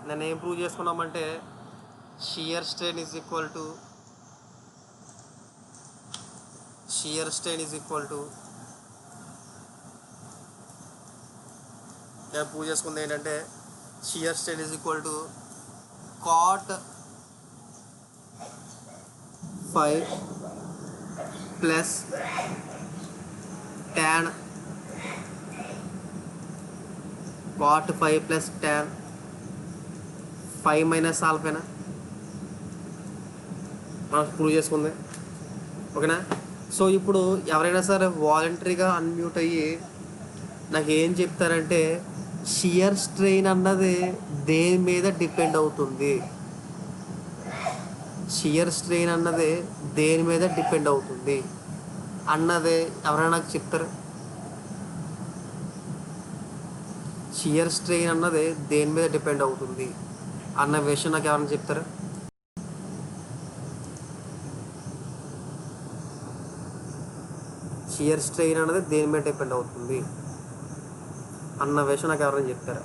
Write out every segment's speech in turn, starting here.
నేను ఏం ప్రూవ్ చేసుకున్నామంటే shear strain is equal to నేను ప్రూవ్ చేసుకుంది ఏంటంటే shear strain is equal to cot 5 plus tan cot 5 plus tan 5 minus ఆల్ఫానా మనం ప్రూవ్ చేసుకుంది. ఓకేనా? సో ఇప్పుడు ఎవరైనా సరే వాలంటరీగా అన్మ్యూట్ అయ్యి నాకు ఏం చెప్తారంటే షియర్ స్ట్రెయిన్ అన్నది దేని మీద డిపెండ్ అవుతుంది, షియర్ స్ట్రెయిన్ అన్నది దేని మీద డిపెండ్ అవుతుంది అన్నది ఎవరైనా నాకు చెప్తారు? షియర్ స్ట్రెయిన్ అన్నది దేని మీద డిపెండ్ అవుతుంది అన్న విషయం నాకు ఎవరైనా చెప్తారు? షియర్ స్ట్రెయిన్ అన్నది దేని మీద డిపెండ్ అవుతుంది అన్న విషయం నాకు ఎవరైనా చెప్తారా?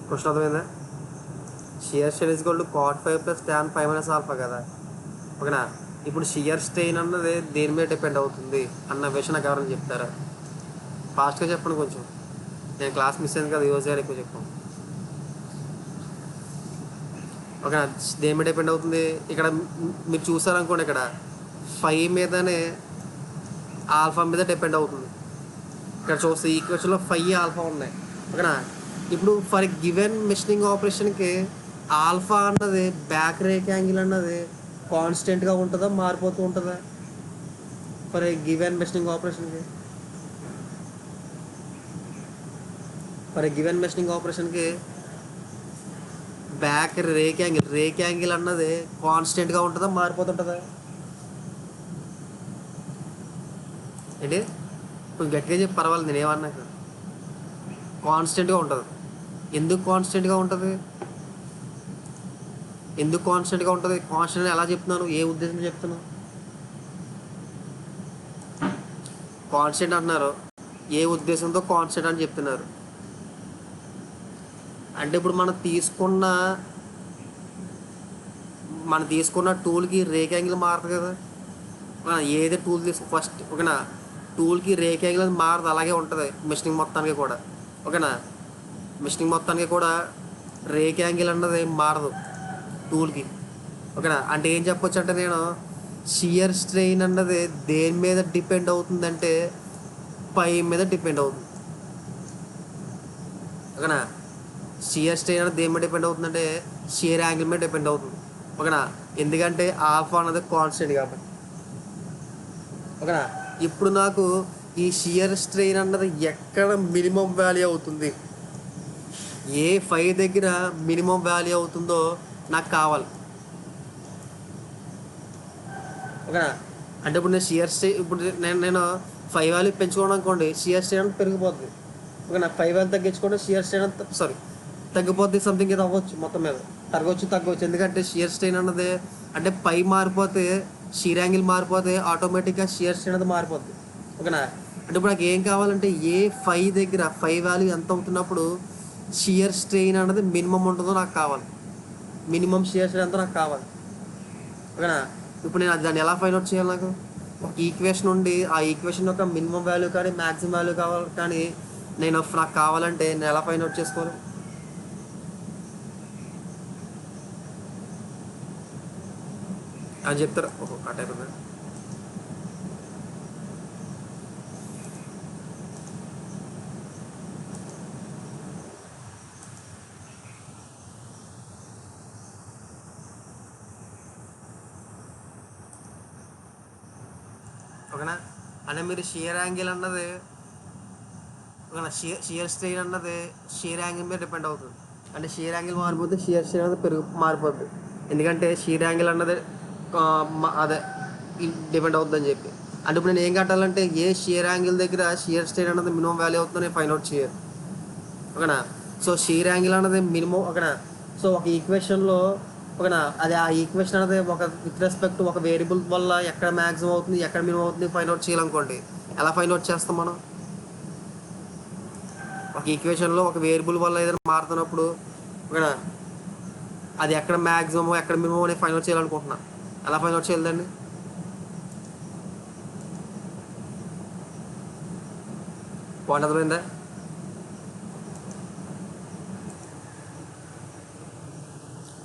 క్వశ్చన్ అర్థమైందా? Shear strain is equal to cot 5 plus tan 5 minus alpha కదా. ఓకేనా? ఇప్పుడు షియర్ స్ట్రెయిన్ అన్నది దేని మీద డిపెండ్ అవుతుంది అన్న విషయం నాకు ఎవరైనా చెప్తారా? ఫాస్ట్గా చెప్పండి కొంచెం, నేను క్లాస్ మిస్ అయింది కదా, యూజ్ ఎక్కువ చెప్పాను. ఓకేనా? దేని మీద డిపెండ్ అవుతుంది? ఇక్కడ మీరు చూసారనుకోండి, ఇక్కడ 5 మీదనే ఆల్ఫా మీద డిపెండ్ అవుతుంది. ఇక్కడ చూస్తే ఈక్వేషన్లో 5 ఆల్ఫా ఉన్నాయి. ఓకేనా? ఇప్పుడు ఫర్ గివెన్ మెషినింగ్ ఆపరేషన్కి ఆల్ఫా అన్నది బ్యాక్ రేక్ యాంగిల్ అన్నది కాన్స్టెంట్గా ఉంటుందా, మారిపోతూ ఉంటుందా? ఫర్ గివెన్ మెషినింగ్ ఆపరేషన్కి బ్యాక్ రేక్ యాంగిల్ అన్నది కాన్స్టెంట్గా ఉంటుందా, మారిపోతుంటుందా? ఏంటి కొంచెం గట్టిగా చెప్పి పర్వాలేదు, నేను ఏమన్నా కాన్స్టెంట్గా ఉంటుంది. ఎందుకు కాన్స్టెంట్గా ఉంటుంది? కాన్స్టెంట్ ఎలా చెప్తున్నాను, ఏ ఉద్దేశంతో చెప్తున్నాను? కాన్స్టెంట్ అంటున్నారు, ఏ ఉద్దేశంతో కాన్స్టెంట్ అని చెప్తున్నారు? అంటే ఇప్పుడు మనం తీసుకున్న టూల్కి రేక్ యాంగిల్ మారుతుంది కదా. ఏదే టూల్ ఫస్ట్ ఓకేనా, టూల్కి రేక్ యాంగిల్ మారదు, అలాగే ఉంటుంది మిషనింగ్ మొత్తానికి కూడా. ఓకేనా? మిషనింగ్ మొత్తానికి కూడా రేక్ యాంగిల్ అన్నది మారదు టూల్కి. ఓకేనా? అంటే ఏం చెప్పొచ్చు అంటే నేను షియర్ స్ట్రెయిన్ అన్నది దేని మీద డిపెండ్ అవుతుందంటే పై మీద డిపెండ్ అవుతుంది. ఓకేనా? షియర్ స్ట్రెయిన్ అనేది దేని మీద డిపెండ్ అవుతుందంటే షియర్ యాంగిల్ మీద డిపెండ్ అవుతుంది. ఓకేనా? ఎందుకంటే ఆల్ఫా అన్నది కాన్స్టెంట్ కాబట్టి. ఓకేనా? ఇప్పుడు నాకు ఈ షియర్ స్ట్రెయిన్ అన్నది ఎక్కడ మినిమం వాల్యూ అవుతుంది, ఏ 5 దగ్గర మినిమం వాల్యూ అవుతుందో నాకు కావాలి. ఓకేనా? అంటే ఇప్పుడు నేను నేను 5 వాల్యూ పెంచుకోవడం అనుకోండి, షియర్ స్ట్రెయిన్ అనేది పెరిగిపోతుంది. ఓకేనా? 5 వాల్యూ తగ్గించుకుంటే షియర్ స్ట్రెయిన్ తగ్గిపోద్ది, సంథింగ్ ఏదో అవ్వచ్చు, మొత్తం మీద తగ్గవచ్చు. ఎందుకంటే షియర్ స్ట్రెయిన్ అన్నది అంటే పై మారిపోతే షియర్ యాంగిల్ మారిపోతే ఆటోమేటిక్గా షియర్ స్ట్రెయిన్ అనేది మారిపోద్ది. ఓకేనా? అంటే ఇప్పుడు నాకు ఏం కావాలంటే ఏ 5 దగ్గర 5 వాల్యూ ఎంత అవుతున్నప్పుడు షియర్ స్ట్రెయిన్ అనేది మినిమం ఉంటుందో నాకు కావాలి, మినిమం షియర్ స్ట్రెయిన్ ఎంతో నాకు కావాలి. ఓకేనా? ఇప్పుడు నేను దాన్ని ఎలా ఫైండ్ అవుట్ చేయాలి? నాకు ఒక ఈక్వేషన్ ఉండి ఆ ఈక్వేషన్ యొక్క మినిమం వాల్యూ కానీ మ్యాక్సిమం వాల్యూ కావాలి, కానీ నాకు కావాలంటే నేను ఎలా ఫైండ్ అవుట్ చేసుకోవాలి? అని చెప్తారు. కట్ అయిపోయింది. ఓకేనా? అంటే మీరు షియర్ యాంగిల్ అన్నది ఓకేనా, షియర్ స్ట్రెయిన్ అన్నది షియర్ యాంగిల్ మీద డిపెండ్ అవుతుంది. అంటే షియర్ యాంగిల్ మారిపోతే షియర్ స్ట్రెయిన్ అనేది మారిపోద్ది. ఎందుకంటే షియర్ యాంగిల్ అన్నది అదే డిపెండ్ అవుతుందని చెప్పి. అంటే ఇప్పుడు నేను ఏం కట్టాలంటే ఏ షియర్ యాంగిల్ దగ్గర షియర్ స్ట్రెయిన్ అన్నది మినిమం వాల్యూ అవుతుందో నేను ఫైండ్ అవుట్ చేయాలి. ఓకేనా? సో షియర్ యాంగిల్ అన్నది మినిమం. ఓకేనా? సో ఒక ఈక్వేషన్లో ఓకేనా. అది ఆ ఈక్వేషన్ అనేది ఒక విత్ రెస్పెక్ట్ ఒక వేరియబుల్ వల్ల ఎక్కడ మ్యాక్సిమం అవుతుంది ఎక్కడ మినిమం అవుతుంది ఫైండ్ అవుట్ చేయాలనుకోండి. ఎలా ఫైండ్ అవుట్ చేస్తాం మనం? ఒక ఈక్వేషన్లో ఒక వేరియబుల్ వల్ల ఏదైనా మారుతున్నప్పుడు ఓకేనా, అది ఎక్కడ మ్యాక్సిమం ఎక్కడ మినిమం అనేది ఫైండ్ అవుట్ చేయాలనుకుంటున్నా. ఎలా ఫైండ్ అవుట్ చేయాలండి? పాయింట్ అర్థమైందా?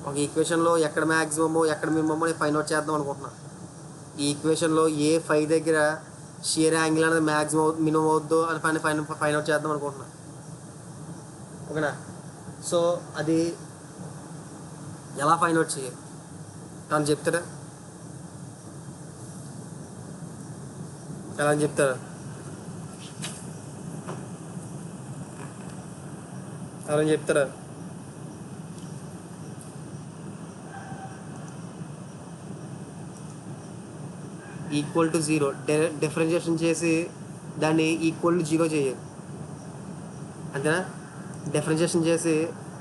ఒక ఈక్వేషన్లో ఎక్కడ మ్యాక్సిమము ఎక్కడ మినిమము అని ఫైండ్ అవుట్ చేద్దాం అనుకుంటున్నా. ఈ ఈక్వేషన్లో ఏ 5 దగ్గర షియర్ యాంగిల్ అనేది మ్యాక్సిమం మినిమం అవుద్దో అని ఫైండ్ అవుట్ చేద్దాం అనుకుంటున్నా. ఓకేనా. సో అది ఎలా ఫైండ్ అవుట్ చేయాలి తను చెప్తారా? ఎలా అని చెప్తారా? ఎవరైనా చెప్తారా? ఈక్వల్ టు జీరో డిఫరెన్షియేషన్ చేసి దాన్ని ఈక్వల్ టు జీరో చేయాలి. అంతేనా? డిఫరెన్షియేషన్ చేసి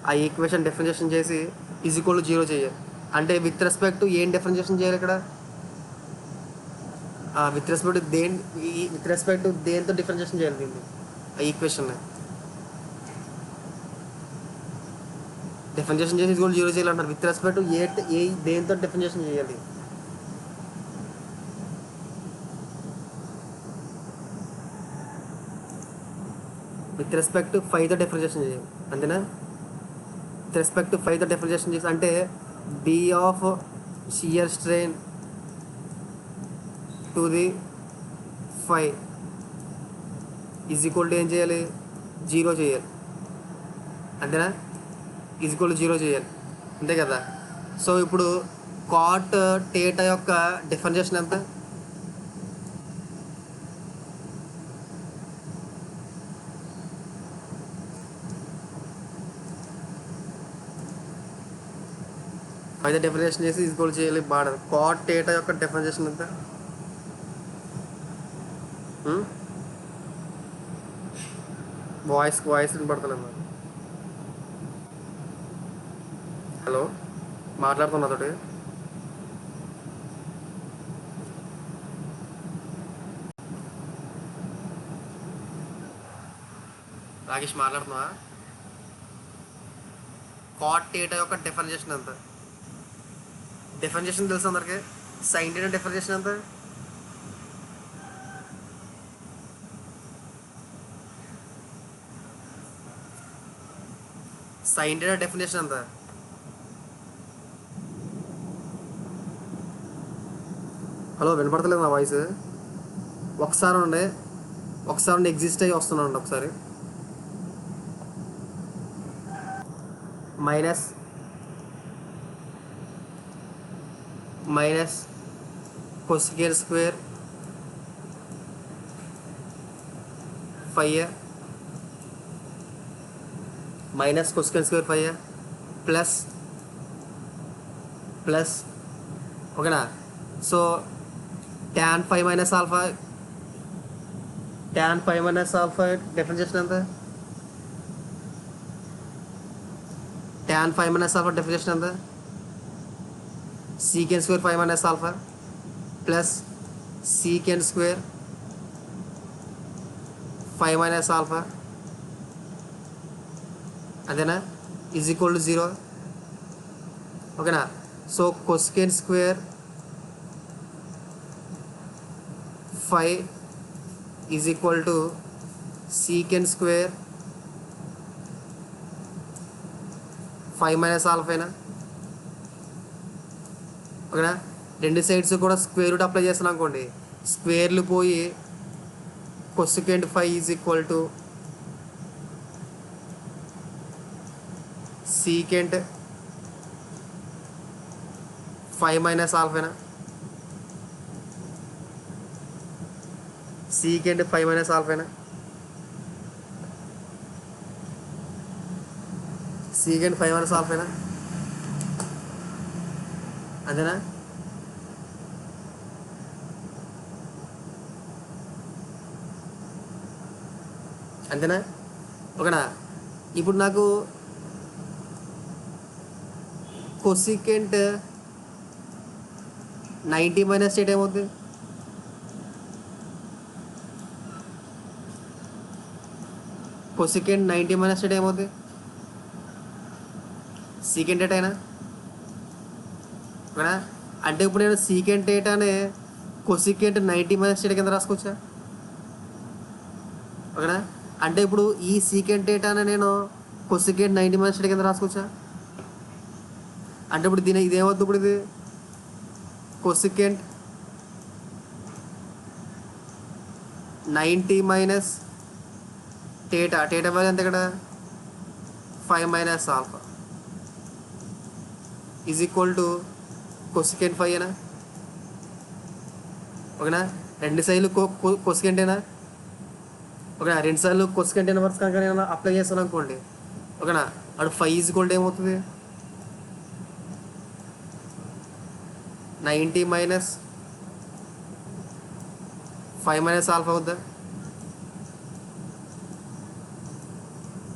ఆ ఈక్వేషన్ డిఫరెన్షియేషన్ చేసి ఈజ్ ఈక్వల్ టు జీరో చేయాలి. అంటే విత్ రెస్పెక్ట్ ఏం డిఫరెన్షియేషన్ చేయాలి ఇక్కడ? విత్ రెస్పెక్ట్ దేంతో డిఫరెన్షియేషన్ చేయాలి దీన్ని? ఆ ఈక్వేషన్ డిఫరెన్షియేషన్ చేసి ఈజ్ ఈక్వల్ టు జీరో చేయాలంటారు. విత్ రెస్పెక్ట్ దేంతో డిఫరెన్షియేషన్ చేయాలి? విత్ రెస్పెక్ట్ 5తో డిఫరెన్షియేషన్ చేయాలి. అంతేనా? విత్ రెస్పెక్ట్ 5తో డిఫరెన్షియేషన్ చేసి అంటే b of shear strain to the 5 is equal to ఏం చేయాలి? జీరో చేయాలి. అంతేనా? ఈజ్ ఈక్వల్ టు జీరో చేయాలి. అంతే కదా. సో ఇప్పుడు కాట్ టేటా యొక్క డిఫరెన్షియేషన్ ఎంత? అయితే డిఫరెన్షియేషన్ చేసి ఈజ్ ఈక్వల్ చేయాలి. బాగా కాట్ టేటా యొక్క డిఫరెన్షియేషన్ ఎంత? వాయిస్ వినపడతలేదు నాకు. హలో, మాట్లాడుతున్నా తోటి. రాకేష్ మాట్లాడుతున్నా. కాట్ టేటా యొక్క డిఫరెన్షియేషన్ ఎంత? డిఫరెన్షియేషన్ తెలుసు అందరికి. సైన్ టేటా డిఫరెన్షియేషన్ ఎంత? సైన్ టేటా డెఫినేషన్ ఎంత? హలో, వినపడతలేదు నా వాయిస్. ఒకసారి ఎగ్జిస్ట్ అయ్యి వస్తున్నాను ఒకసారి. Minus cosecant square 5 minus cosecant square 5 plus ఓకేనా. So tan 5 minus alpha differentiation ఎంత? tan 5 మైనస్ ఆల్ఫా డిఫరెన్షియేషన్ ఎంత? Secant square 5 minus alpha plus secant square 5 minus alpha అదేనా ఈజ్ ఈక్వల్ టు జీరో. ఓకేనా. So cosecant square 5 is equal to secant square 5 minus ఆల్ఫానా. ఓకేనా. రెండు sides కూడా square root apply చేస్తున్నాం అనుకోండి, స్క్వేర్లు పోయి cosecant 5 is equal to secant 5 minus ఆల్ఫానా. సీకెంట్ 5 మైనస్ ఆల్ఫానా. సీకెంట్ 5 మైనస్ ఆల్ఫానా. అంతేనా. అంతేనా. ఓకేనా. ఇప్పుడు నాకు కొసికెంట్ 90 మైనస్ చేయడం ఏమవుతుంది? కొసికెంట్ 90 మైనస్ చేయడం ఏమవుతుంది? సీకెంట్ ఏటా అయినా ఓకేనా? అంటే ఇప్పుడు నేను సీకెంట్ ఏటానే కొసికెంట్ 90 మైనస్ చేయడం కింద రాసుకోవచ్చా? ఓకేనా? అంటే ఇప్పుడు ఈ సీకెంట్ ఏటానే నేను కొసికెంట్ 90 మైనస్ చేయడం కింద రాసుకోవచ్చా? అంటే ఇప్పుడు దీని ఇదేమవుతుంది? ఇప్పుడు ఇది కొసికెంట్ 90 మైనస్ టేటా వాల్యూ ఎంత ఇక్కడ? 5 minus alpha is equal to cosecant 5 ఏనా? ఓకేనా? రెండు సైడ్లు కొసికెంటేనా? ఓకేనా? రెండు సార్లు కొసికెంట్ ఇన్వర్స్ కనుక నేను అప్లై చేస్తాను అనుకోండి, ఓకేనా? అప్పుడు 5 ఈజ్ ఈక్వల్ టు ఏమవుతుంది? 90 మైనస్ 5 మైనస్ ఆల్ఫా అవుద్దా?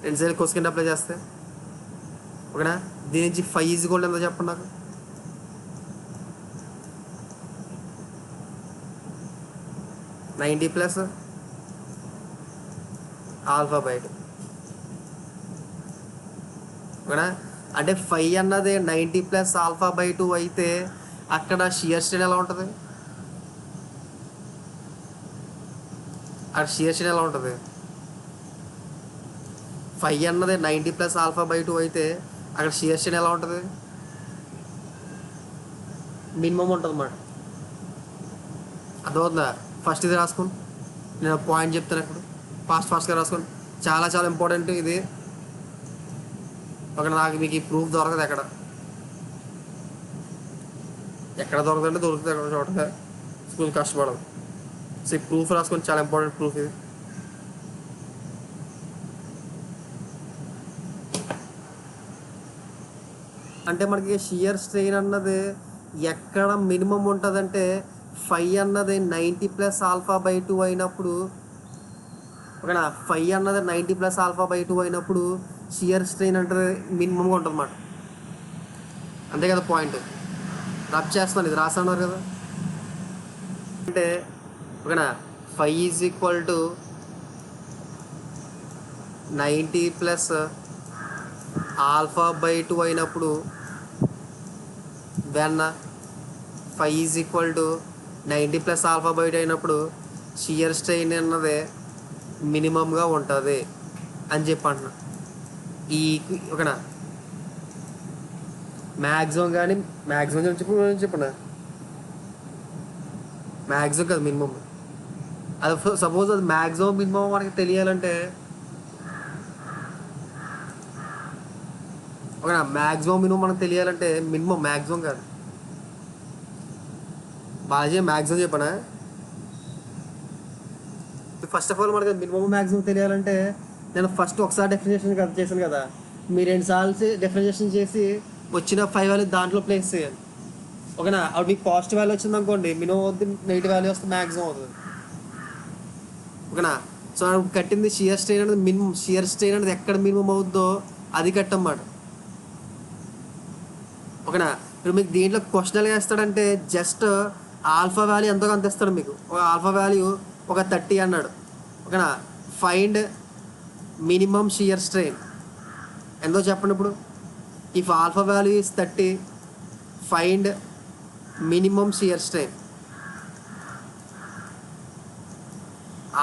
రెండు సైడ్లు కొసికెంట్ అప్లై చేస్తే ఓకేనా? దీని నుంచి 5 ఈజ్ ఈక్వల్ టు ఎంత చెప్పండి నాకు? నైంటీ ప్లస్ ఆల్ఫా బై 2 ఓకేనా? అంటే 5 అన్నది 90 ప్లస్ ఆల్ఫా బై 2 అయితే అక్కడ షియర్ స్ట్రెయిన్ ఎలా ఉంటుంది? అక్కడ షియర్ స్ట్రెయిన్ ఎలా ఉంటుంది? 5 అన్నది 90 ప్లస్ ఆల్ఫా బై 2 అయితే అక్కడ షియర్ స్ట్రెయిన్ ఎలా ఉంటుంది? మినిమం ఉంటుంది అన్నమాట. అర్థమవుతుందా? ఫస్ట్ ఇది రాసుకోండి, నేను పాయింట్ చెప్తాను. ఇప్పుడు ఫాస్ట్గా రాసుకోండి, చాలా చాలా ఇంపార్టెంట్ ఇది. ఒక నాకు మీకు ఈ ప్రూఫ్ దొరకదు ఎక్కడ దొరకదంటే దొరుకుతుంది ఎక్కడ చోట, స్కూల్ కష్టపడదు. సో ఈ ప్రూఫ్ రాసుకొని, చాలా ఇంపార్టెంట్ ప్రూఫ్ ఇది. అంటే మనకి షియర్ స్ట్రెయిన్ అన్నది ఎక్కడ మినిమం ఉంటుందంటే 5 అన్నది 90 ప్లస్ ఆల్ఫా బై 2 అయినప్పుడు, ఓకేనా? 5 అన్నది 90 ప్లస్ ఆల్ఫా బై 2 అయినప్పుడు షియర్ స్ట్రెయిన్ అంటే మినిమంగా ఉంటుంది అన్నమాట. అంతే కదా పాయింట్? రబ్ చేస్తున్నాను, ఇది రాస్తున్నారు కదా. అంటే ఓకేనా, 5 is equal to 90 plus alpha by 2 అయినప్పుడు when 5 is equal to 90 plus alpha by 2 అయినప్పుడు షియర్ స్ట్రెయిన్ అన్నది మినిమంగా ఉంటుంది అని చెప్పి అంటున్నా. ఈ ఓకేనా, మ్యాక్సిమం కానీ మ్యాక్సిమం చెప్పండి, మ్యాక్సిమం కదా మినిమం. అది సపోజ్ అది మ్యాక్సిమం మినిమం మనకి తెలియాలంటే, ఓకేనా, మ్యాక్సిమం మినిమం మనకు తెలియాలంటే మినిమం మ్యాక్సిమం కాదు. బాలాజీ మ్యాక్సిమం చెప్పనా? ఫస్ట్ ఆఫ్ ఆల్ మనకి మినిమం మ్యాక్సిమం తెలియాలంటే నేను ఫస్ట్ ఒకసారి డెఫినేషన్ చేశాను కదా, మీరు 2 సార్లు డెఫినేషన్ చేసి వచ్చిన 5 వాల్యూ దాంట్లో ప్లేస్ చేయాలి. ఓకేనా? అప్పుడు మీకు పాజిటివ్ వాల్యూ వచ్చింది అనుకోండి, మినిమం అవుతుంది, నెగిటివ్ వాల్యూ వస్తుంది, మ్యాక్సిమం అవుతుంది. ఓకేనా? సో కట్టింది షియర్ స్ట్రెయిన్ అనేది మినిమం. షియర్ స్ట్రెయిన్ అనేది ఎక్కడ మినిమం అవుతుందో అది కట్టమాట. ఓకేనా? ఇప్పుడు మీకు దీంట్లో క్వశ్చన్ ఎలా వేస్తాడంటే జస్ట్ ఆల్ఫా వాల్యూ ఎంతో అంత ఇస్తాడు మీకు. ఒక ఆల్ఫా వాల్యూ ఒక 30 అన్నాడు. ఓకేనా? ఫైండ్ మినిమం షియర్ స్ట్రెయిన్ ఎంతో చెప్పండి. ఇప్పుడు if alpha value is 30, find minimum shear strain.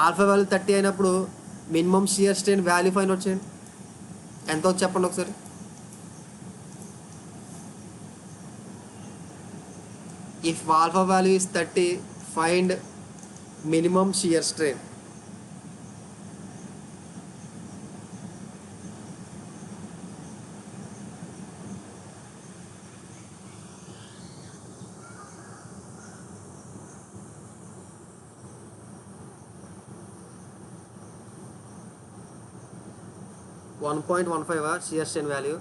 Alpha value 30 అయినప్పుడు minimum shear strain value find వచ్చేయండి. ఎంతో చెప్పండి ఒకసారి. If alpha value is 30, find minimum shear strain. $1.15 shear strain value.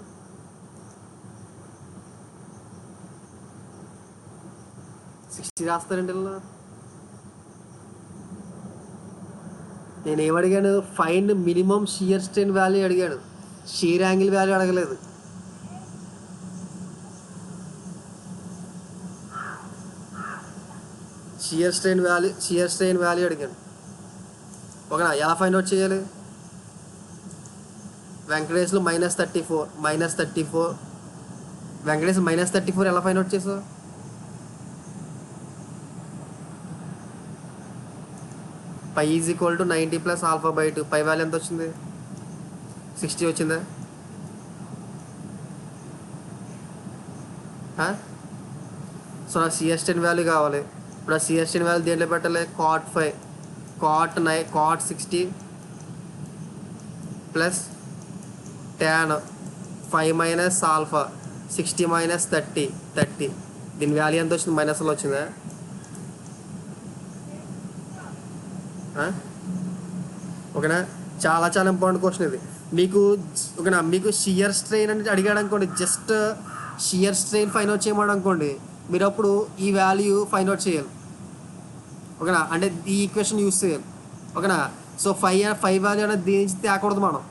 రాస్తారండి. నేను ఏమడిగాను? Find minimum shear strain value అడిగాడు, shear angle value అడగలేదు. షియర్ స్ట్రెయిన్ వాల్యూ అడిగాను. ఓకేనా, ఎలా ఫైండ్ అవుట్ చేయాలి? వెంకటేష్లో -34 వెంకటేష్ -34 ఎలా ఫైండ్ అవుట్ చేసావు? π = 90 + α/2. పై వాల్యూ ఎంత వచ్చింది? 60 వచ్చిందా? సో నాకు సిఎస్టెన్ వాల్యూ కావాలి. ఇప్పుడు ఆ సిఎస్టెన్ వాల్యూ దేంట్లో పెట్టాలి? cot 5 cot 60 plus tan 5 - α 60 - 30. దీని వాల్యూ ఎంత వచ్చింది? మైనస్లో వచ్చిందా? ఓకేనా, చాలా చాలా ఇంపార్టెంట్ క్వశ్చన్ ఇది మీకు. ఓకేనా, మీకు షియర్ స్ట్రెయిన్ అనేది అడిగాడు అనుకోండి, just shear strain find out చేయమని అనుకోండి, మీరు అప్పుడు ఈ వాల్యూ ఫైండ్ అవుట్ చేయాలి. ఓకేనా, అంటే ఈ ఈక్వేషన్ యూస్ చేయాలి. ఓకేనా, సో 5 వాల్యూ అనేది దీని నుంచి తేకూడదు మనం.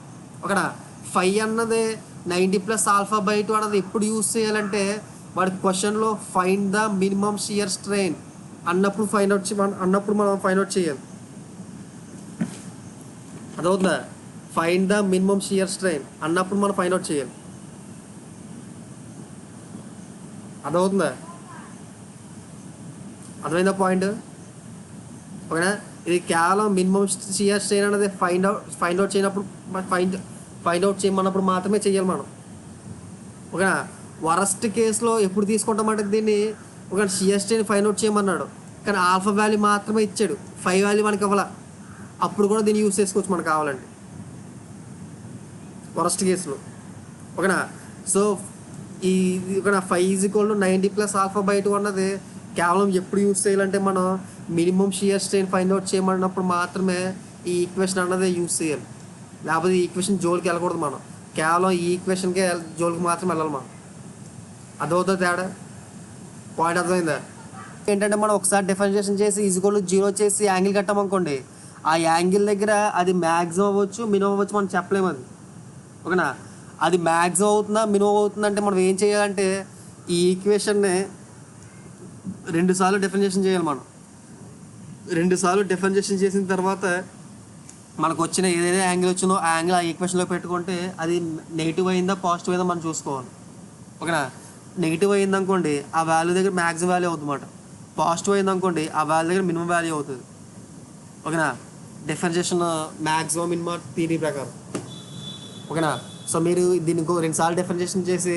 ఓకేనా, 5 అన్నది 90 + α/2 అన్నది ఎప్పుడు యూస్ చేయాలంటే వాడి క్వశ్చన్లో find the minimum shear strain అన్నప్పుడు మనం ఫైండ్ అవుట్ చేయాలి. అదవుతుందా? Find the minimum shear strain అన్నప్పుడు మనం ఫైండ్ అవుట్ చేయాలి. అదవుతుందా? అర్థమైందా పాయింట్? ఓకేనా, ఇది కేవలం మినిమం షియర్ స్ట్రెయిన్ అనేది ఫైండ్ అవుట్ చేయనప్పుడు ఫైండ్ అవుట్ చేయమన్నప్పుడు మాత్రమే చేయాలి మనం. ఓకేనా, వరస్ట్ కేసులో ఎప్పుడు తీసుకుంటామంటే దీన్ని ఒక షియర్ స్ట్రెయిన్ ఫైండ్ అవుట్ చేయమన్నాడు, కానీ ఆల్ఫా వాల్యూ మాత్రమే ఇచ్చాడు, 5 వాల్యూ మనకి ఇవ్వాల. అప్పుడు కూడా దీన్ని యూస్ చేసుకోవచ్చు మనకు కావాలండి, వరస్ట్ కేసులో. ఓకేనా, సో ఈ ఓకేనా 5 = 90 + α/2 అన్నది కేవలం ఎప్పుడు యూస్ చేయాలంటే మనం minimum shear strain find out చేయమన్నప్పుడు మాత్రమే ఈ ఈక్వేషన్ అన్నది యూస్ చేయాలి. లేకపోతే ఈ ఈక్వేషన్ జోలికి వెళ్ళకూడదు మనం, కేవలం ఈ ఈక్వేషన్కే జోలికి మాత్రం వెళ్ళాలి మనం. అదవుతుంది తేడా. పాయింట్ అర్థమైందా? ఏంటంటే మనం ఒకసారి డిఫరెన్షియేషన్ చేసి = 0 చేసి యాంగిల్ కట్టామనుకోండి, ఆ యాంగిల్ దగ్గర అది మ్యాక్సిమం అవ్వచ్చు, మినిమం అవ్వచ్చు, మనం చెప్పలేము అది. ఓకేనా, అది మ్యాక్సిమం అవుతుందా మినిమం అవుతుందా అంటే మనం ఏం చేయాలంటే ఈ ఈక్వేషన్ని 2 సార్లు డిఫరెన్షియేషన్ చేయాలి. మనం 2 సార్లు డిఫరెన్షియేషన్ చేసిన తర్వాత మనకు వచ్చిన ఏదైతే యాంగిల్ వచ్చిందో ఆ యాంగిల్ ఆ ఈక్వేషన్లో పెట్టుకుంటే అది నెగిటివ్ అయిందా పాజిటివ్ అయిందా మనం చూసుకోవాలి. ఓకేనా, నెగిటివ్ అయిందనుకోండి ఆ వాల్యూ దగ్గర మ్యాక్సిమం వాల్యూ అవుతుంది అన్నమాట. పాజిటివ్ అయిందనుకోండి ఆ వాల్యూ దగ్గర మినిమం వాల్యూ అవుతుంది. ఓకేనా, డిఫరెన్షియేషన్ మ్యాక్సిమం మినిమం థియరీ ప్రకారం. ఓకేనా, సో మీరు దీన్ని 2 సార్లు డిఫరెన్షియేషన్ చేసి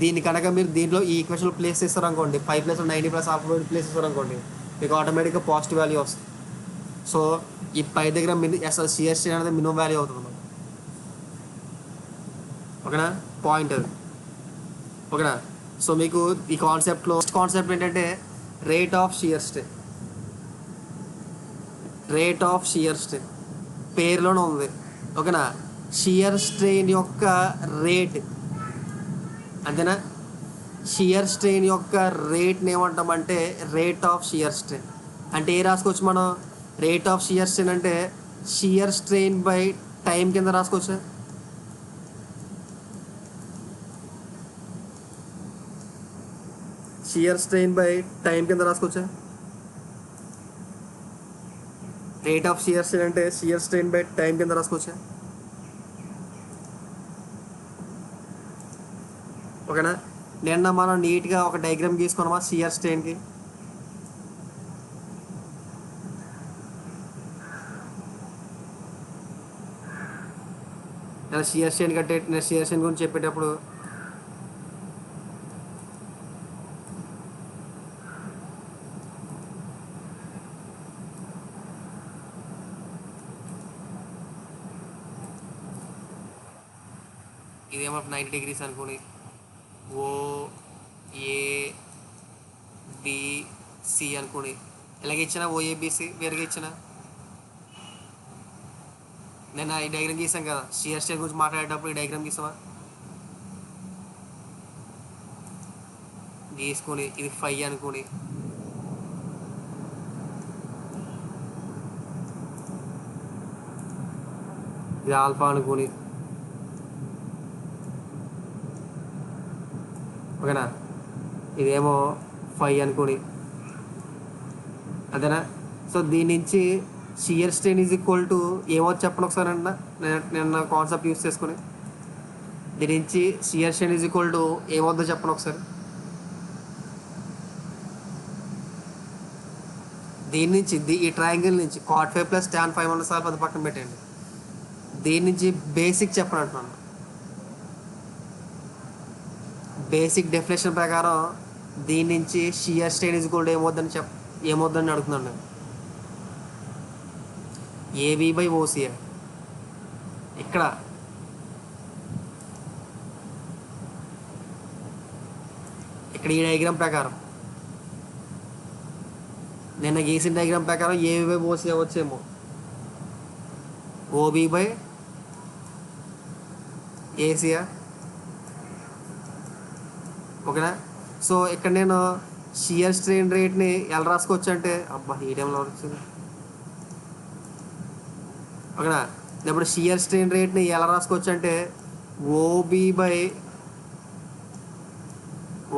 దీన్ని కనుక మీరు దీంట్లో ఈ ఈక్వేషన్లో ప్లేస్ చేస్తారు అనుకోండి, 5 + 90 + α/2 ప్లేస్ చేస్తారు అనుకోండి, మీకు ఆటోమేటిక్గా పాజిటివ్ వాల్యూ వస్తుంది. సో ఈ పై దగ్గర అసలు సిఎస్టీ అనేది మినిమం వాల్యూ అవుతుంది అన్నమాట. ఓకేనా, పాయింట్ అది. ఓకేనా, సో మీకు ఈ కాన్సెప్ట్ ఏంటంటే రేట్ ఆఫ్ షియర్ స్ట్రెయిన్ పేరులోనే ఉంది. ఓకేనా, షియర్ స్ట్రెయిన్ యొక్క రేట్, అంతేనా? షియర్ స్ట్రెయిన్ యొక్క రేట్ని ఏమంటామంటే రేట్ ఆఫ్ షియర్ స్ట్రెయిన్. అంటే ఏ రాసుకోవచ్చు మనం? రేట్ ఆఫ్ షియర్ స్ట్రెయిన్ అంటే షియర్ స్ట్రెయిన్ బై టైం కింద రాసుకోవచ్చు. షియర్ స్ట్రెయిన్ బై టైం కింద రాసుకోవచ్చా? రేట్ ఆఫ్ షియర్ స్ట్రెయిన్ అంటే షియర్ స్ట్రెయిన్ బై టైం కింద రాసుకోవచ్చా? ఓకేనా, నిన్న మనం నీట్గా ఒక డయాగ్రామ్ గీసుకున్నామా షియర్ స్ట్రెయిన్కి? నేను షియర్ స్ట్రెయిన్ గురించి చెప్పేటప్పుడు ఇదేమో 90 degrees అనుకోని OABC అనుకోని ఇలాగ ఇచ్చిన OABC వేరుగా ఇచ్చిన. నేను ఈ డయాగ్రామ్ గీసాను కదా, షియర్ స్ట్రెయిన్ గురించి మాట్లాడేటప్పుడు ఈ డయాగ్రామ్ గీసుకొని ఇది 5 అనుకోని ఇది ఆల్ఫా అనుకోని. ఓకేనా, ఇదేమో 5 అనుకోని అదేనా? సో దీని నుంచి shear strain is equal to ఏమో చెప్పండి ఒకసారి అన్న. నేను కాన్సెప్ట్ యూస్ చేసుకుని దీని నుంచి shear strain is equal to ఏమవుద్దో చెప్పండి ఒకసారి. దీని నుంచి ఈ ట్రయాంగిల్ నుంచి cot 5 + tan 5 ఉన్న సార్ అది పక్కన పెట్టండి. దీని నుంచి బేసిక్ చెప్పండి అంటున్నాను. బేసిక్ డెఫినేషన్ ప్రకారం దీని నుంచి shear strain is equal to ఏమవుద్దని అడుగుతున్నాను నేను. AB/OCA ఇక్కడ ఈ డయాగ్రామ్ ప్రకారం నిన్న గీసిన డయాగ్రామ్ ప్రకారం AB/OCA వచ్చేమో OB/ACA. ఓకేనా? సో ఇక్కడ నేను షియర్ స్ట్రెయిన్ రేట్ని ఎలా రాసుకోవచ్చు అంటే ఈ టైంలో వచ్చింది. ఓకేనా? ఇప్పుడు షియర్ స్ట్రెయిన్ రేట్ని ఎలా రాసుకోవచ్చు అంటే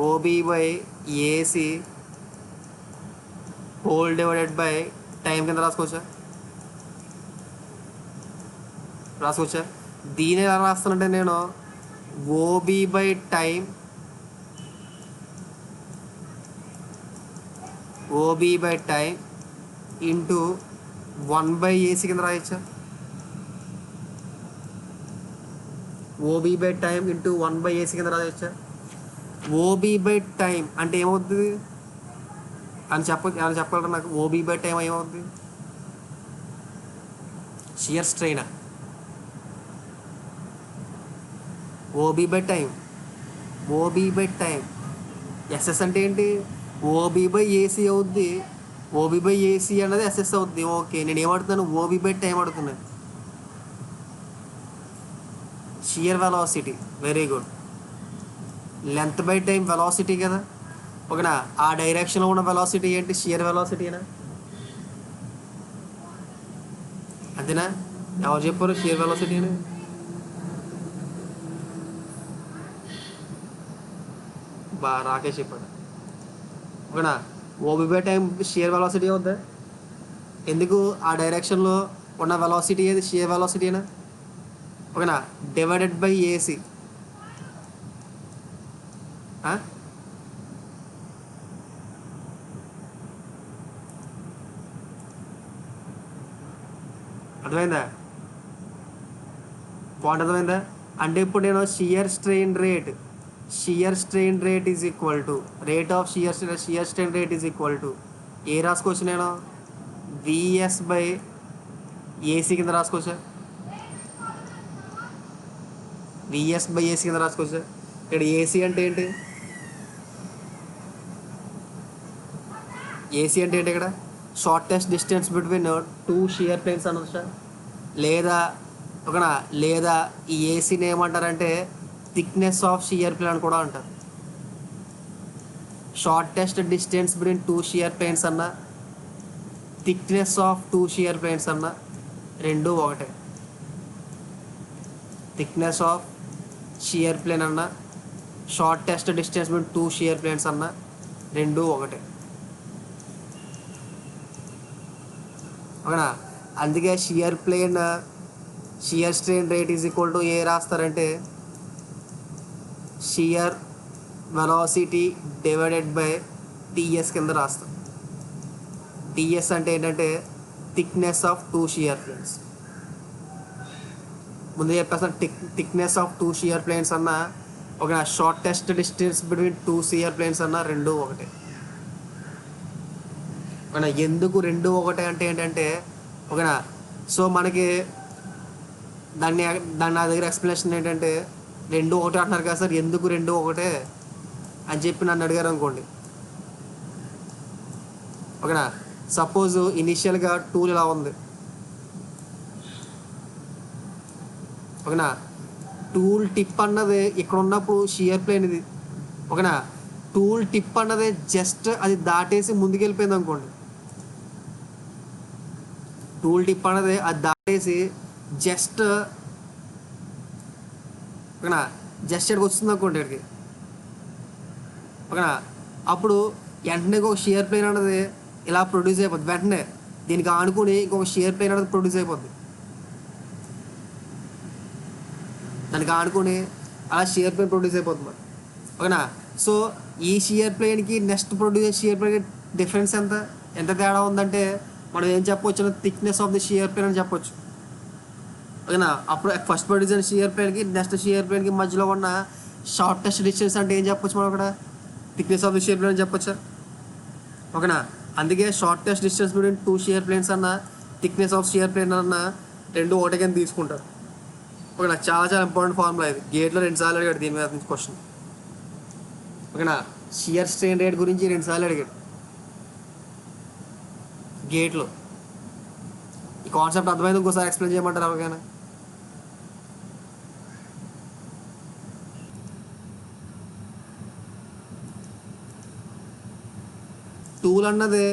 OB/AC whole divided by time కింద రాసుకోవచ్చా? దీని ఎలా రాస్తానంటే నేను OB/టైం ఇంటూ 1/AC కింద రాయచ్చా? OB/టైం ఇంటూ 1/AC కింద రాయచ్చా? OB/టైం అంటే ఏమవుతుంది అని చెప్పగలరా నాకు? OB/టైం ఏమవుతుంది? Shear strain. OB/టైం ఎస్ఎస్ అంటే ఏంటి? OB/AC అవుద్ది. OB/AC అన్నది ఎస్ఎస్ అవుద్ది. ఓకే, నేను ఏమడుతున్నాను? OB/టైం అడుగుతున్నాను. Shear velocity, very good. Length by time velocity కదా. ఓకేనా? ఆ డైరెక్షన్లో ఉన్న వెలాసిటీ ఏంటి? షియర్ వెలాసిటీనా? అంతేనా? ఎవరు చెప్పారు షియర్ వెలాసిటీ అని? రాకేష్ చెప్పాడు. ఓకేనా? OB/టైం షియర్ వెలాసిటీ అవుద్దా? ఎందుకు? ఆ డైరెక్షన్లో ఉన్న వెలాసిటీ ఏది? షియర్ వెలాసిటీనా? ఓకేనా? Divided by AC. అర్థమైందా? పాయింట్ అర్థమైందా? అంటే ఇప్పుడు నేను shear strain rate is equal to rate of shear strain rate is equal to ఏ రాసుకోవచ్చు? నేను VS/AC కింద రాసుకోవచ్చా? VS/AC కింద రాసుకోవచ్చా? ఇక్కడ AC అంటే ఏంటి? ఇక్కడ shortest distance between 2 shear planes అనొచ్చా? లేదా ఈ ఏసీని ఏమంటారంటే థిక్నెస్ ఆఫ్ షియర్ ప్లేన్ అని కూడా అంటారు. Shortest distance between 2 shear planes అన్న, థిక్నెస్ ఆఫ్ 2 షియర్ ప్లేన్స్ అన్న రెండు ఒకటే. థిక్నెస్ ఆఫ్ షియర్ ప్లేన్ అన్న, shortest distance between 2 shear planes అన్న రెండు ఒకటే. ఓకేనా? అందుకే shear strain rate is equal to ఏ రాస్తారంటే shear velocity divided by TS కింద రాస్తాం. TS అంటే ఏంటంటే థిక్నెస్ ఆఫ్ 2 షియర్ ప్లేన్స్. ముందు చెప్పేస్తాను, థిక్నెస్ ఆఫ్ 2 షియర్ ప్లేన్స్ అన్న ఒక shortest distance between 2 shear planes అన్న రెండు ఒకటే. ఓకేనా? ఎందుకు రెండు ఒకటే అంటే ఏంటంటే ఓకేనా? సో మనకి దాన్ని నా దగ్గర ఎక్స్ప్లెనేషన్ ఏంటంటే రెండు ఒకటే అంటున్నారు కదా సార్, ఎందుకు రెండు ఒకటే అని చెప్పి నన్ను అడిగారు అనుకోండి. ఓకేనా? సపోజ్ ఇనిషియల్గా టూల్ ఇలా ఉంది. ఓకేనా? టూల్ టిప్ అన్నది ఇక్కడ ఉన్నప్పుడు షియర్ ప్లేన్ ఇది. ఓకేనా? టూల్ టిప్ అన్నది జస్ట్ అది దాటేసి ముందుకెళ్ళిపోయింది అనుకోండి. టూల్ టిప్ అన్నది అది దాటేసి జస్ట్ ఓకేనా ఇక్కడికి వస్తుంది అనుకోండి ఇక్కడికి. ఓకేనా? అప్పుడు వెంటనే ఒక షియర్ ప్లేన్ అన్నది ఇలా ప్రొడ్యూస్ అయిపోద్ది వెంటనే. దీనికి ఆనుకుని ఇంకొక షియర్ ప్లేన్ అనేది ప్రొడ్యూస్ అయిపోద్ది. దానికి ఆనుకుని అలా షియర్ ప్లేన్ ప్రొడ్యూస్ అయిపోతుంది. ఓకేనా? సో ఈ షియర్ ప్లేన్కి నెక్స్ట్ ప్రొడ్యూస్ షియర్ ప్లేన్కి డిఫరెన్స్ ఎంత తేడా ఉందంటే మనం ఏం చెప్పవచ్చు, thickness of the shear plane అని చెప్పొచ్చు. ఓకేనా? అప్పుడు ఫస్ట్ ప్రొడ్యూస్ అయిన షియర్ ప్లేన్కి నెక్స్ట్ షియర్ ప్లేన్కి మధ్యలో ఉన్న షార్టెస్ట్ డిస్టెన్స్ అంటే ఏం చెప్పొచ్చు మనం అక్కడ? Thickness of the shear plane అని చెప్పొచ్చా? ఓకేనా? అందుకే shortest distance between two shear planes అన్న థిక్నెస్ ఆఫ్ షియర్ ప్లేన్ అన్న రెండు ఒకటి కింద తీసుకుంటారు. ఓకేనా? చాలా ఇంపార్టెంట్ ఫార్ములా ఇది. గేట్లో 2 సార్లు అడిగాడు దీని మీద నుంచి క్వశ్చన్. ఓకేనా? షియర్ స్ట్రెయిన్ రేట్ గురించి 2 సార్లు అడిగాడు గేట్లో. ఈ కాన్సెప్ట్ అర్థమైంది, ఇంకోసారి ఎక్స్ప్లెయిన్ చేయమంటారు ఎవరికైనా? టూల్ అన్నది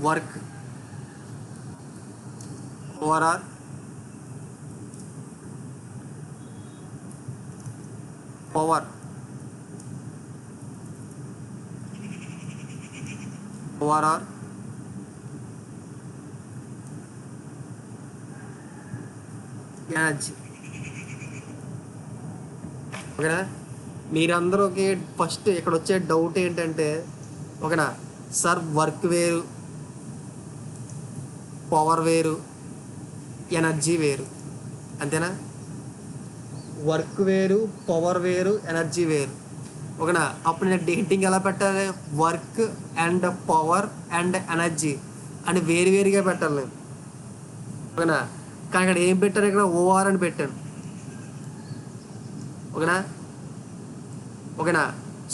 work overall power overall energy. ఓకేనా? మీరందరూకి ఫస్ట్ ఇక్కడ వచ్చే డౌట్ ఏంటంటే, ఓకేనా సార్ వర్క్ వేరు, పవర్ వేరు, ఎనర్జీ వేరు, అంతేనా? వర్క్ వేరు, పవర్ వేరు, ఎనర్జీ వేరు. ఓకేనా? అప్పుడు నేను డేటింగ్ ఎలా పెట్టాలి? Work and power and energy అని వేరుగా పెట్టాలి నేను. ఓకేనా? కానీ ఇక్కడ ఏం పెట్టాను? ఇక్కడ ఓఆర్ అని పెట్టాను. ఓకేనా?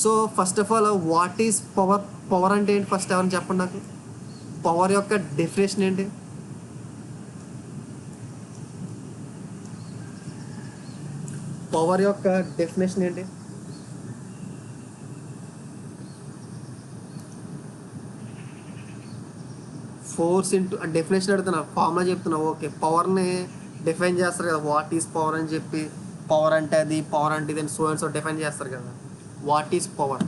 So first of all what is power? Power అంటే ఏంటి ఫస్ట్ ఎవరైనా చెప్పండి నాకు. పవర్ యొక్క డెఫినేషన్ ఏంటి? పవర్ యొక్క డెఫినేషన్ ఏంటి? ఫోర్స్ ఇంటూ డెఫినేషన్ అడుగుతున్నా, ఫార్ములా చెప్తున్నా. ఓకే, పవర్ని డిఫైన్ చేస్తారు కదా, వాట్ ఈజ్ పవర్ అని చెప్పి. పవర్ అంటే అది, పవర్ అంటే ఇది, సో అండ్ సో డిఫైన్ చేస్తారు కదా. What is power?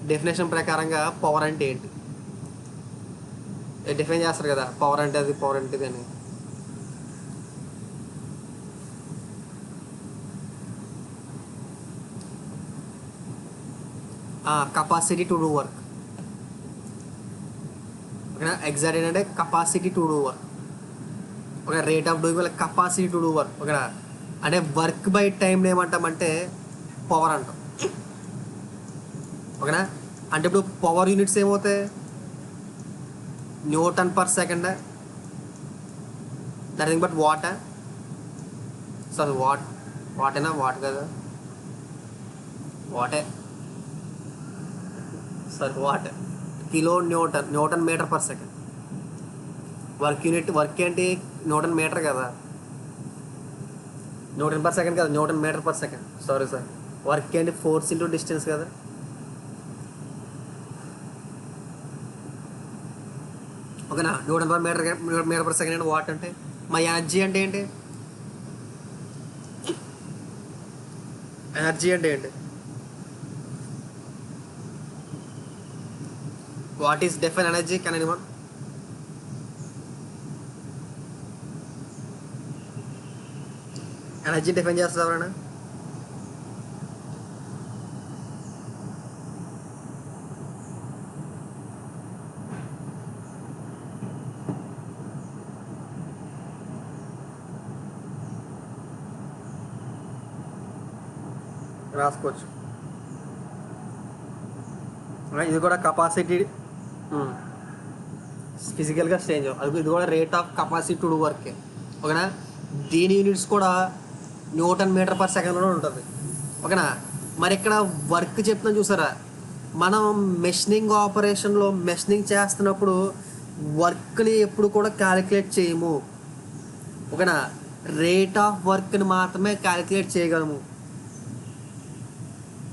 డెఫినేషన్ ప్రకారంగా పవర్ అంటే ఏంటి డిఫైన్ చేస్తారు కదా, పవర్ అంటే అది, పవర్ అంటే ఇది అని. Capacity to do work. ఓకేనా? ఎగ్జాక్ట్ ఏంటంటే capacity to do work. Okay, rate of doing వల్ల కెపాసిటీ టు డూ వర్క్. ఓకేనా? అంటే వర్క్ బై టైం ఏమంటామంటే పవర్ అంటాం. ఓకేనా? అంటే ఇప్పుడు పవర్ యూనిట్స్ ఏమవుతాయి? Newton per second, nothing but watt. Sorry వాటేనా? వాట్ కదా, వాటే. Sorry watt. Kilo newton metre per second. Work unit, work ఏంటి? న్యూటన్ మీటర్ కదా, న్యూటన్ పర్ సెకండ్ కదా, newton metre per second. Sorry sir, work ఏంటి? Force into distance కదా. ఓకేనా? Newton per metre per second అంటే watt అంటే. మా energy అంటే ఏంటి? ఎనర్జీ అంటే ఏంటి? What is define energy? Can anyone? Energy define చేస్తారు ఎవరైనా? రాసుకోవచ్చు. ఇది కూడా కెపాసిటీ ఫిజికల్గా చేంజ్. ఇది కూడా rate of capacity to do వర్కే. ఓకేనా? దీని యూనిట్స్ కూడా న్యూటన్ మీటర్ పర్ సెకండ్లో ఉంటుంది. ఓకేనా? మరి ఇక్కడ వర్క్ చెప్తున్నాం చూసారా, మనం మెషినింగ్ ఆపరేషన్లో మెషినింగ్ చేస్తున్నప్పుడు వర్క్ని ఎప్పుడు కూడా క్యాలిక్యులేట్ చేయము. ఓకేనా? రేట్ ఆఫ్ వర్క్ని మాత్రమే క్యాలిక్యులేట్ చేయగలము.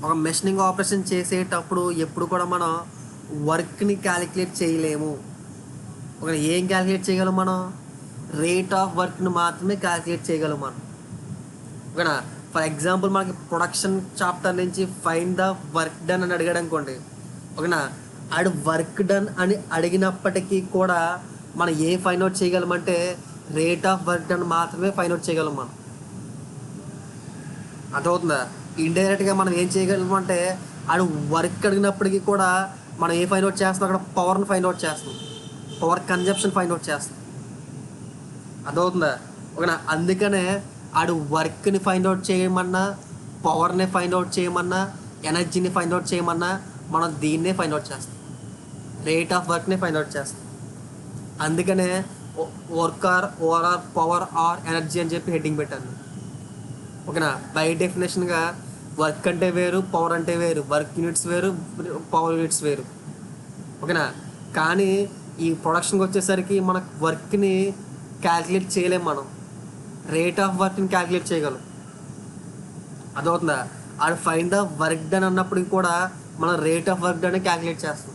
ఒక మెషినింగ్ ఆపరేషన్ చేసేటప్పుడు ఎప్పుడు కూడా మనం వర్క్ని క్యాలిక్యులేట్ చేయలేము. ఒక ఏం క్యాలిక్యులేట్ చేయగలం మనం? రేట్ ఆఫ్ వర్క్ని మాత్రమే క్యాల్కులేట్ చేయగలం మనం. ఓకేనా. ఫర్ ఎగ్జాంపుల్ మనకి ప్రొడక్షన్ చాప్టర్ నుంచి ఫైండ్ ద వర్క్ డన్ అని అడిగాడు అనుకోండి. ఓకేనా. ఆడు వర్క్ డన్ అని అడిగినప్పటికీ కూడా మనం ఏ ఫైండ్ అవుట్ చేయగలమంటే రేట్ ఆఫ్ వర్క్ డన్ మాత్రమే ఫైండ్ అవుట్ చేయగలం మనం. అర్థమవుతుందా? ఇండైరెక్ట్గా మనం ఏం చేయగలమంటే ఆడు వర్క్ అడిగినప్పటికీ కూడా మనం ఏ ఫైండ్ అవుట్ చేస్తాం, అక్కడ పవర్ని ఫైండ్ అవుట్ చేస్తాం, పవర్ కన్జంప్షన్ ఫైండ్ అవుట్ చేస్తాం. అర్థమవుతుందా? ఓకేనా. అందుకనే ఆడు వర్క్ని ఫైండ్ అవుట్ చేయమన్నా, పవర్ని ఫైండ్ అవుట్ చేయమన్నా, ఎనర్జీని ఫైండ్ అవుట్ చేయమన్నా మనం దీన్నే ఫైండ్ అవుట్ చేస్తాం, రేట్ ఆఫ్ వర్క్ని ఫైండ్ అవుట్ చేస్తాం. అందుకనే work or OR power or energy అని చెప్పి హెడ్డింగ్ పెట్టాను. ఓకేనా. బై డెఫినేషన్గా వర్క్ అంటే వేరు, పవర్ అంటే వేరు, వర్క్ యూనిట్స్ వేరు, పవర్ యూనిట్స్ వేరు. ఓకేనా. కానీ ఈ ప్రొడక్షన్కి వచ్చేసరికి మనకు వర్క్ని క్యాల్కులేట్ చేయలేం, మనం రేట్ ఆఫ్ వర్క్ని క్యాల్కులేట్ చేయగలం. అదవుతుందా? అది ఫైండ్ ద వర్క్ డన్ అన్నప్పుడు కూడా మనం rate of work done calculate చేస్తాం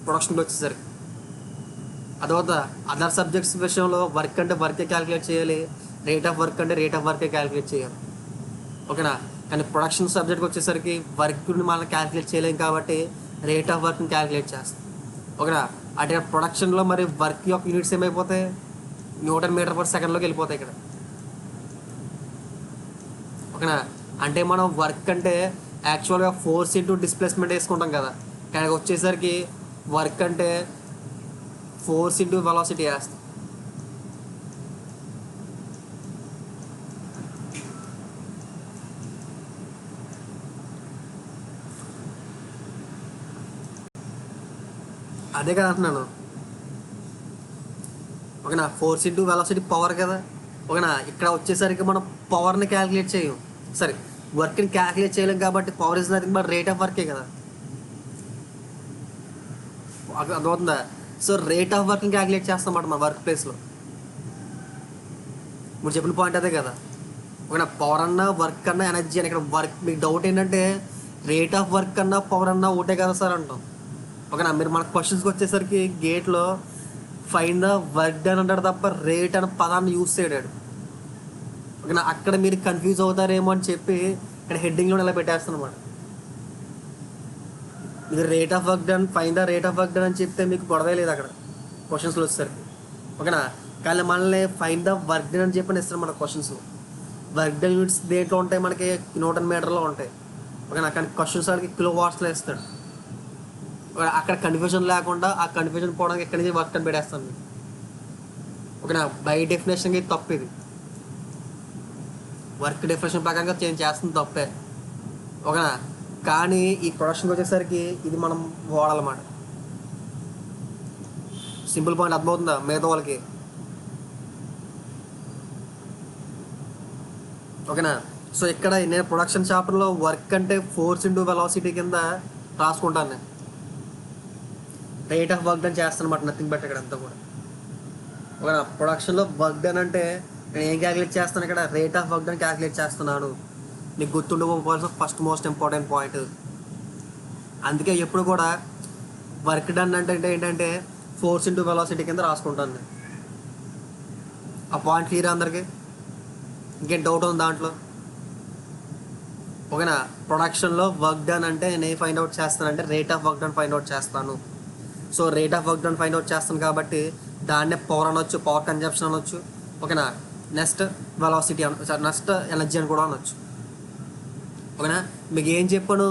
ప్రొడక్షన్కి వచ్చేసరికి. అదవుతుందా? అదర్ సబ్జెక్ట్స్ విషయంలో వర్క్ అంటే వర్కే క్యాల్కులేట్ చేయాలి, రేట్ ఆఫ్ వర్క్ అంటే రేట్ ఆఫ్ వర్కే క్యాల్కులేట్ చేయాలి. ఓకేనా. కానీ ప్రొడక్షన్ సబ్జెక్ట్కి వచ్చేసరికి వర్క్ని మనం క్యాల్కులేట్ చేయలేం కాబట్టి రేట్ ఆఫ్ వర్క్ని క్యాల్కులేట్ చేస్తాం. ఓకేనా. అంటే ప్రొడక్షన్లో మరి వర్క్ యొక్క యూనిట్స్ ఏమైపోతాయి, న్యూటన్ మీటర్ పర్ సెకండ్లోకి వెళ్ళిపోతాయి ఇక్కడ. ఓకేనా. అంటే మనం వర్క్ అంటే యాక్చువల్గా ఫోర్స్ ఇంటూ డిస్ప్లేస్మెంట్ వేసుకుంటాం కదా, కానీ వచ్చేసరికి వర్క్ అంటే ఫోర్స్ ఇంటూ వెలాసిటీ వేస్తాం. అదే కదా అంటున్నాను. ఓకేనా. ఫోర్స్ ఇంటూ వెలాసిటీ పవర్ కదా. ఓకేనా. ఇక్కడ వచ్చేసరికి మనం పవర్ని క్యాల్కులేట్ చేయం, సరే వర్క్ని క్యాల్కులేట్ చేయలేం కాబట్టి power is nothing but rate of వర్కే కదా. అర్థమవుతుందా? సో రేట్ ఆఫ్ వర్క్ని క్యాల్కులేట్ చేస్తామన్నమాట మన వర్క్ ప్లేస్లో. మీరు చెప్పిన పాయింట్ అదే కదా. ఓకేనా. పవర్ అన్నా వర్క్ అన్నా ఎనర్జీ అని. ఇక్కడ వర్క్ మీకు డౌట్ ఏంటంటే రేట్ ఆఫ్ వర్క్ అన్నా పవర్ అన్నా ఒకటే కదా సార్ అంటాం. ఓకేనా. మీరు మన క్వశ్చన్స్కి వచ్చేసరికి గేట్లో ఫైన్ ద వర్క్ డన్ అంటాడు తప్ప రేట్ అనే పదాన్ని యూజ్ చేయడాడు. ఓకేనా. అక్కడ మీరు కన్ఫ్యూజ్ అవుతారేమో అని చెప్పి ఇక్కడ హెడ్డింగ్లో ఇలా పెట్టేస్తాను అనమాట. మీరు rate of work done fine the rate of work done అని చెప్తే మీకు గొడవే లేదు అక్కడ క్వశ్చన్స్లో వచ్చేసరికి. ఓకేనా. కానీ మనల్ని ఫైన్ ద వర్క్ డన్ అని చెప్పని ఇస్తారు మన క్వశ్చన్స్. వర్క్ డన్ యూనిట్స్ దేంట్లో ఉంటాయి, మనకి న్యూటన్ మీటర్లో ఉంటాయి. ఓకేనా. కానీ క్వశ్చన్స్ వాడికి కిలో వాట్స్లో ఇస్తాడు. అక్కడ కన్ఫ్యూజన్ లేకుండా ఆ కన్ఫ్యూజన్ పోవడానికి ఎక్కడి నుంచి వర్క్ అని పెట్టేస్తాను. ఓకేనా. బై డెఫినేషన్కి తప్పు ఇది, వర్క్ డెఫినేషన్ ప్రకారంగా చేంజ్ చేస్తుంది తప్పే. ఓకేనా. కానీ ఈ ప్రొడక్షన్కి వచ్చేసరికి ఇది మనం వాడాలన్నమాట. సింపుల్ పాయింట్ అర్థమవుతుందా మిగతా వాళ్ళకి? ఓకేనా. సో ఇక్కడ నేను ప్రొడక్షన్ చాప్టర్లో వర్క్ అంటే ఫోర్స్ ఇంటూ వెలాసిటీ కింద రాసుకుంటాను. నేను రేట్ ఆఫ్ వర్క్ డన్ చేస్తాను అనమాట, నథింగ్ బట్ ఇక్కడ అంతా కూడా. ఓకేనా. ప్రొడక్షన్లో వర్క్ డన్ అంటే నేను ఏం క్యాలిక్యులేట్ చేస్తాను, ఇక్కడ rate of work done calculate చేస్తున్నాను. నీకు గుర్తుండిపోవాల్సిన ఫస్ట్ మోస్ట్ ఇంపార్టెంట్ పాయింట్. అందుకే ఎప్పుడు కూడా వర్క్ డన్ అంటే ఏంటంటే ఫోర్స్ ఇంటూ వెలాసిటీ కింద రాసుకుంటాను నేను. ఆ పాయింట్ క్లియర్ అందరికీ? ఇంకేం డౌట్ ఉంది దాంట్లో? ఓకేనా. ప్రొడక్షన్లో వర్క్ డన్ అంటే నేను ఏ ఫైండ్ అవుట్ చేస్తానంటే rate of work done find out చేస్తాను. So rate of work done find out చేస్తాను కాబట్టి దాన్నే పవర్ అనొచ్చు, పవర్ కన్జంప్షన్ అనొచ్చు. ఓకేనా. నెక్స్ట్ వెలాసిటీ అనొచ్చు, నెక్స్ట్ ఎనర్జీ అని కూడా అనొచ్చు. ఓకేనా. మీకు ఏం చెప్పాను,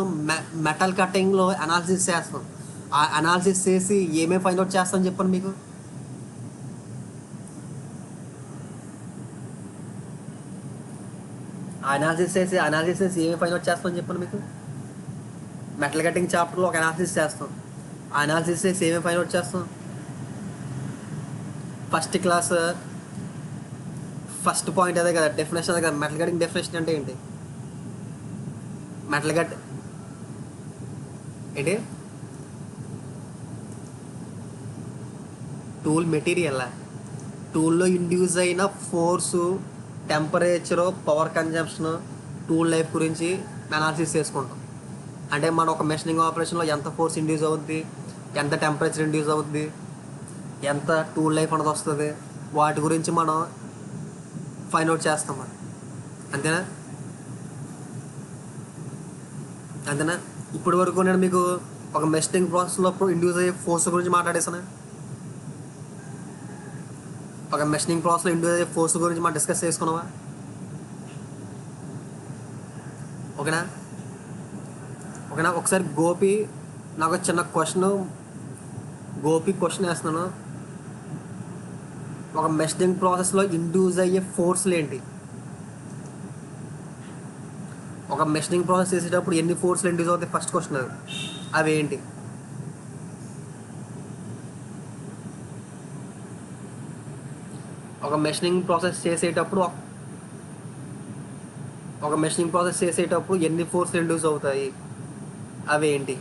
మెటల్ కటింగ్లో అనాలిసిస్ చేస్తాం. ఆ అనాలిసిస్ చేసి ఏమేమి ఫైండ్ అవుట్ చేస్తాను చెప్పాను మీకు. అనాలిసిస్ చేసి ఏమేమి ఫైండ్ అవుట్ చేస్తామని చెప్పాను మీకు. మెటల్ కటింగ్ చాప్టర్లో ఒక అనాలిసిస్ చేస్తాం. ఆ అనాలిసిస్ చేసి ఏమేమి ఫైండ్ అవుట్ చేస్తాం. ఫస్ట్ క్లాస్ ఫస్ట్ పాయింట్ అదే కదా, డెఫినేషన్ అదే కదా. మెటల్ కటింగ్ డెఫినేషన్ అంటే ఏంటి? మెటల్ కట్ ఏంటి? టూల్ మెటీరియల్, టూల్లో ఇండ్యూస్ అయిన force, temperature, power consumption, tool life గురించి అనాలిసిస్ చేసుకుంటాం. అంటే మన ఒక మెషినింగ్ ఆపరేషన్లో ఎంత ఫోర్స్ ఇండ్యూస్ అవుద్ది, ఎంత టెంపరేచర్ ఇండ్యూస్ అవుద్ది, ఎంత టూల్ లైఫ్ అనేది వస్తుంది, వాటి గురించి మనం ఫైండ్ అవుట్ చేస్తాం మనం. అంతేనా? అంతేనా? ఇప్పటి వరకు నేను మీకు ఒక మెస్టింగ్ ప్రాసెస్లో ఇండ్యూస్ అయ్యే ఫోర్స్ గురించి మాట్లాడేసాను. ఒక మెషినింగ్ ప్రాసెస్లో ఇండ్యూస్ అయ్యే ఫోర్స్ గురించి మనం డిస్కస్ చేసుకున్నావా? ఓకేనా? ఓకేనా? ఒకసారి నాకు చిన్న గోపి క్వశ్చన్ వేస్తున్నాను. ఒక మెషినింగ్ ప్రాసెస్లో ఇండ్యూస్ అయ్యే ఫోర్స్లు ఏంటి? ఒక మెషినింగ్ ప్రాసెస్ చేసేటప్పుడు ఎన్ని ఫోర్స్లు ఇండ్యూస్ అవుతాయి? ఫస్ట్ క్వశ్చన్ అది. అవి ఏంటి? ఒక మెషినింగ్ ప్రాసెస్ చేసేటప్పుడు ఎన్ని ఫోర్స్లు ఇండ్యూస్ అవుతాయి? అవి ఏంటి?